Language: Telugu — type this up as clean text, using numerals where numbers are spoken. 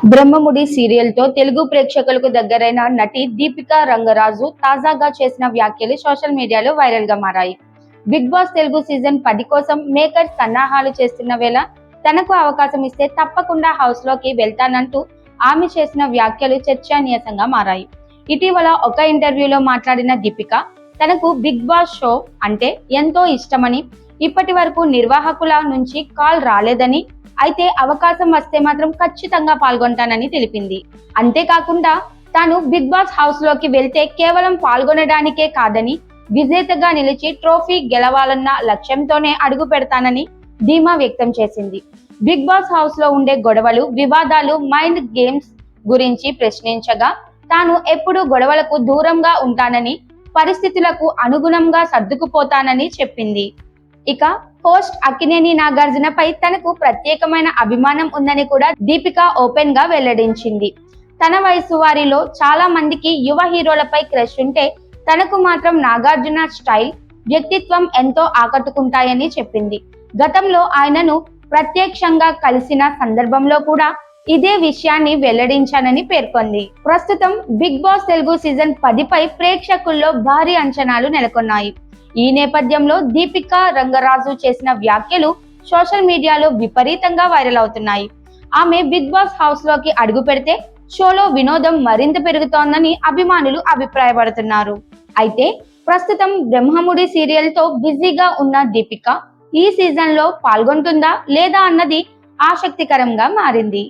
బ్రహ్మముడి సీరియల్ తో తెలుగు ప్రేక్షకులకు దగ్గరైన నటి దీపికా రంగరాజు తాజాగా చేసిన వ్యాఖ్యలు సోషల్ మీడియాలో వైరల్ గా మారాయి. బిగ్ బాస్ తెలుగు సీజన్ 10 కోసం మేకర్స్ సన్నాహాలు చేస్తున్న వేళ తనకు అవకాశం ఇస్తే తప్పకుండా హౌస్ లోకి వెళ్తానంటూ ఆమె చేసిన వ్యాఖ్యలు చర్చనీయాంశంగా మారాయి. ఇటీవల ఒక ఇంటర్వ్యూలో మాట్లాడిన దీపిక తనకు బిగ్ బాస్ షో అంటే ఎంతో ఇష్టమని, ఇప్పటి వరకు నిర్వాహకుల నుంచి కాల్ రాలేదని, అయితే అవకాశం వస్తే మాత్రం ఖచ్చితంగా పాల్గొంటానని తెలిపింది. అంతేకాకుండా తాను బిగ్ బాస్ హౌస్ లోకి వెళ్తే కేవలం పాల్గొనడానికే కాదని, విజేతగా నిలిచి ట్రోఫీ గెలవాలన్న లక్ష్యంతోనే అడుగు పెడతానని ధీమా వ్యక్తం చేసింది. బిగ్ బాస్ హౌస్ లో ఉండే గొడవలు, వివాదాలు, మైండ్ గేమ్స్ గురించి ప్రశ్నించగా తాను ఎప్పుడూ గొడవలకు దూరంగా ఉంటానని, పరిస్థితులకు అనుగుణంగా సర్దుకుపోతానని చెప్పింది. ఇక హోస్ట్ అక్కినేని నాగార్జునపై తనకు ప్రత్యేకమైన అభిమానం ఉందని కూడా దీపిక ఓపెన్ గా వెల్లడించింది. తన వయసు వారిలో చాలా మందికి యువ హీరోలపై క్రష్ ఉంటే తనకు మాత్రం నాగార్జున స్టైల్, వ్యక్తిత్వం ఎంతో ఆకట్టుకుంటాయని చెప్పింది. గతంలో ఆయనను ప్రత్యక్షంగా కలిసిన సందర్భంలో కూడా ఇదే విషయాన్ని వెల్లడించానని పేర్కొంది. ప్రస్తుతం బిగ్ బాస్ తెలుగు సీజన్ 10 పై ప్రేక్షకుల్లో భారీ అంచనాలు నెలకొన్నాయి. ఈ నేపథ్యంలో దీపికా రంగరాజు చేసిన వ్యాఖ్యలు సోషల్ మీడియాలో విపరీతంగా వైరల్ అవుతున్నాయి. ఆమె బిగ్ బాస్ హౌస్ లోకి అడుగు పెడితే షోలో వినోదం మరింత పెరుగుతోందని అభిమానులు అభిప్రాయపడుతున్నారు. అయితే ప్రస్తుతం బ్రహ్మముడి సీరియల్ తో బిజీగా ఉన్న దీపిక ఈ సీజన్ లో పాల్గొంటుందా లేదా అన్నది ఆసక్తికరంగా మారింది.